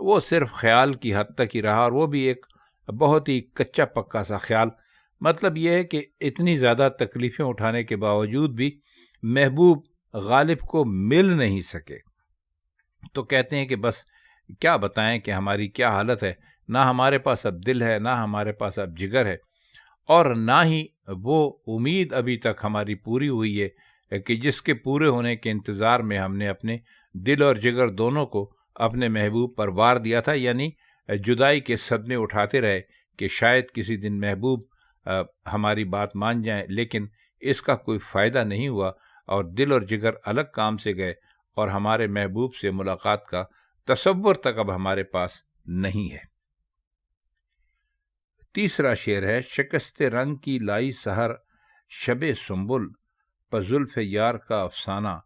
وہ صرف خیال کی حد تک ہی رہا، اور وہ بھی ایک بہت ہی کچا پکا سا خیال۔ مطلب یہ ہے کہ اتنی زیادہ تکلیفیں اٹھانے کے باوجود بھی محبوب غالب کو مل نہیں سکے۔ تو کہتے ہیں کہ بس کیا بتائیں کہ ہماری کیا حالت ہے، نہ ہمارے پاس اب دل ہے، نہ ہمارے پاس اب جگر ہے، اور نہ ہی وہ امید ابھی تک ہماری پوری ہوئی ہے کہ جس کے پورے ہونے کے انتظار میں ہم نے اپنے دل اور جگر دونوں کو اپنے محبوب پر وار دیا تھا، یعنی جدائی کے صدمے اٹھاتے رہے کہ شاید کسی دن محبوب ہماری بات مان جائیں، لیکن اس کا کوئی فائدہ نہیں ہوا، اور دل اور جگر الگ کام سے گئے، اور ہمارے محبوب سے ملاقات کا تصور تک اب ہمارے پاس نہیں ہے۔ تیسرا شعر ہے، شکست رنگ کی لائی سحر شب سنبل، پر زلف یار کا افسانہ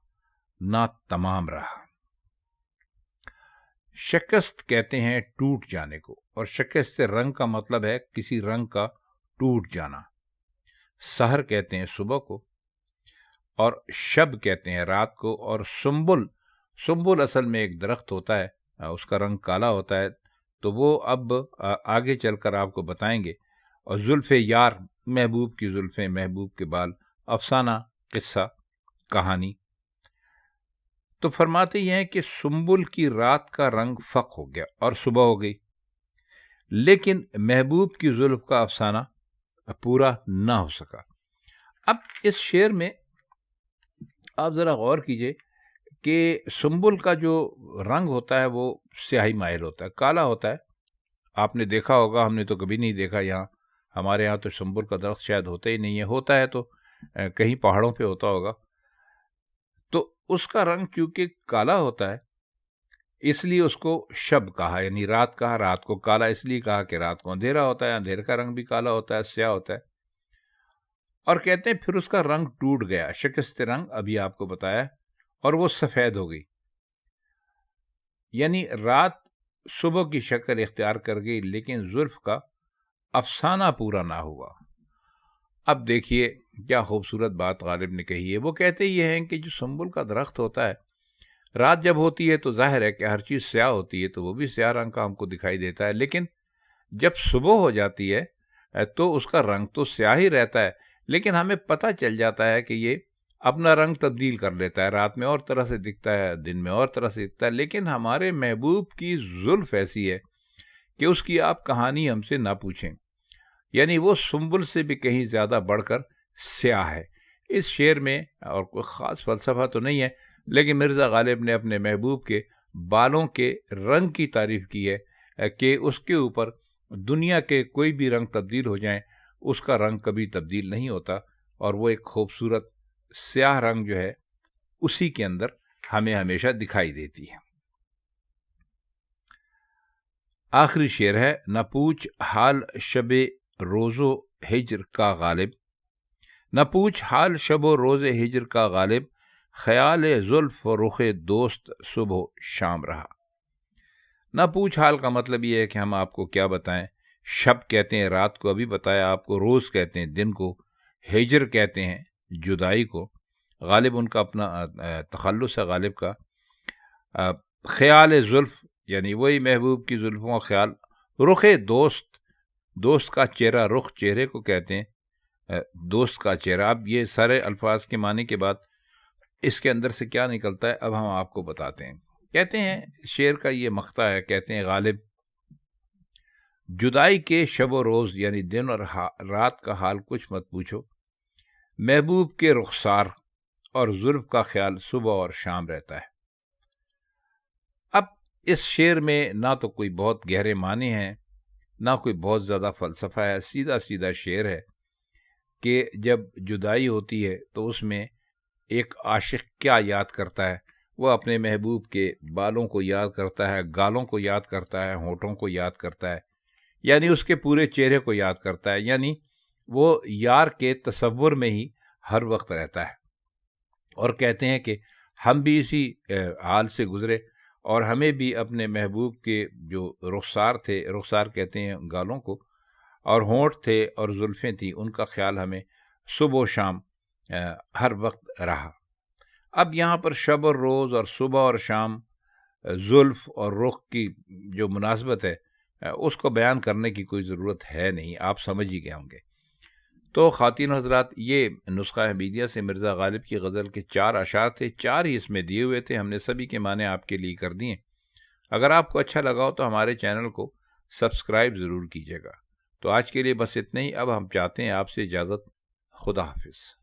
نہ تمام رہا۔ شکست کہتے ہیں ٹوٹ جانے کو، اور شکست رنگ کا مطلب ہے کسی رنگ کا ٹوٹ جانا۔ سحر کہتے ہیں صبح کو، اور شب کہتے ہیں رات کو، اور سنبل اصل میں ایک درخت ہوتا ہے، اس کا رنگ کالا ہوتا ہے، تو وہ اب آگے چل کر آپ کو بتائیں گے۔ اور زلف یار، محبوب کی زلفیں، محبوب کے بال، افسانہ، قصہ، کہانی۔ تو فرماتے یہ ہیں کہ سنبل کی رات کا رنگ فق ہو گیا اور صبح ہو گئی، لیکن محبوب کی زلف کا افسانہ پورا نہ ہو سکا۔ اب اس شعر میں آپ ذرا غور کیجئے کہ سنبل کا جو رنگ ہوتا ہے وہ سیاہی مائل ہوتا ہے، کالا ہوتا ہے۔ آپ نے دیکھا ہوگا، ہم نے تو کبھی نہیں دیکھا، یہاں ہمارے یہاں تو سنبل کا درخت شاید ہوتا ہی نہیں ہے، ہوتا ہے تو کہیں پہاڑوں پہ ہوتا ہوگا۔ تو اس کا رنگ چونکہ کالا ہوتا ہے، اس لیے اس کو شب کہا، یعنی رات کہا۔ رات کو کالا اس لیے کہا کہ رات کو اندھیرا ہوتا ہے، اندھیرے کا رنگ بھی کالا ہوتا ہے، سیاہ ہوتا ہے۔ اور کہتے ہیں پھر اس کا رنگ ٹوٹ گیا، شکست رنگ ابھی آپ کو بتایا، اور وہ سفید ہو گئی، یعنی رات صبح کی شکل اختیار کر گئی، لیکن زلف کا افسانہ پورا نہ ہوا۔ اب دیکھیے کیا خوبصورت بات غالب نے کہی ہے۔ وہ کہتے یہ ہیں کہ جو سنبل کا درخت ہوتا ہے، رات جب ہوتی ہے تو ظاہر ہے کہ ہر چیز سیاہ ہوتی ہے، تو وہ بھی سیاہ رنگ کا ہم کو دکھائی دیتا ہے، لیکن جب صبح ہو جاتی ہے تو اس کا رنگ تو سیاہ ہی رہتا ہے، لیکن ہمیں پتہ چل جاتا ہے کہ یہ اپنا رنگ تبدیل کر لیتا ہے، رات میں اور طرح سے دکھتا ہے، دن میں اور طرح سے دکھتا ہے۔ لیکن ہمارے محبوب کی زلف ایسی ہے کہ اس کی آپ کہانی ہم سے نہ پوچھیں، یعنی وہ سنبل سے بھی کہیں زیادہ بڑھ کر سیاہ ہے۔ اس شعر میں اور کوئی خاص فلسفہ تو نہیں ہے، لیکن مرزا غالب نے اپنے محبوب کے بالوں کے رنگ کی تعریف کی ہے کہ اس کے اوپر دنیا کے کوئی بھی رنگ تبدیل ہو جائیں، اس کا رنگ کبھی تبدیل نہیں ہوتا، اور وہ ایک خوبصورت سیاہ رنگ جو ہے اسی کے اندر ہمیں ہمیشہ دکھائی دیتی ہے۔ آخری شعر ہے، نہ پوچھ حال شب روز و ہجر کا غالب، نہ پوچھ حال شب و روز ہجر کا غالب، خیال زلف و رخ دوست صبح و شام رہا۔ نہ پوچھ حال کا مطلب یہ ہے کہ ہم آپ کو کیا بتائیں۔ شب کہتے ہیں رات کو، ابھی بتایا آپ کو، روز کہتے ہیں دن کو، ہجر کہتے ہیں جدائی کو، غالب ان کا اپنا تخلص ہے غالب کا۔ خیال زلف یعنی وہی محبوب کی زلفوں کا خیال، رخ دوست کا چہرہ، رخ چہرے کو کہتے ہیں، دوست کا چہرہ۔ اب یہ سارے الفاظ کے معنی کے بعد اس کے اندر سے کیا نکلتا ہے اب ہم آپ کو بتاتے ہیں۔ کہتے ہیں شعر کا یہ مقطع ہے، کہتے ہیں غالب، جدائی کے شب و روز یعنی دن اور رات کا حال کچھ مت پوچھو، محبوب کے رخسار اور زلف کا خیال صبح اور شام رہتا ہے۔ اب اس شعر میں نہ تو کوئی بہت گہرے معنی ہیں، نہ کوئی بہت زیادہ فلسفہ ہے، سیدھا سیدھا شعر ہے کہ جب جدائی ہوتی ہے تو اس میں ایک عاشق کیا یاد کرتا ہے، وہ اپنے محبوب کے بالوں کو یاد کرتا ہے، گالوں کو یاد کرتا ہے، ہونٹوں کو یاد کرتا ہے، یعنی اس کے پورے چہرے کو یاد کرتا ہے، یعنی وہ یار کے تصور میں ہی ہر وقت رہتا ہے۔ اور کہتے ہیں کہ ہم بھی اسی حال سے گزرے، اور ہمیں بھی اپنے محبوب کے جو رخسار تھے، رخسار کہتے ہیں گالوں کو، اور ہونٹ تھے اور زلفیں تھیں، ان کا خیال ہمیں صبح و شام ہر وقت رہا۔ اب یہاں پر شب اور روز اور صبح اور شام زلف اور رخ کی جو مناسبت ہے اس کو بیان کرنے کی کوئی ضرورت ہے نہیں، آپ سمجھ ہی گئے ہوں گے۔ تو خواتین و حضرات، یہ نسخہ حمیدیہ سے مرزا غالب کی غزل کے 4 اشعار تھے، 4 ہی اس میں دیے ہوئے تھے، ہم نے سبھی کے معنی آپ کے لیے کر دیے۔ اگر آپ کو اچھا لگا ہو تو ہمارے چینل کو سبسکرائب ضرور کیجیے گا۔ تو آج کے لیے بس اتنا ہی، اب ہم چاہتے ہیں آپ سے اجازت۔ خدا حافظ۔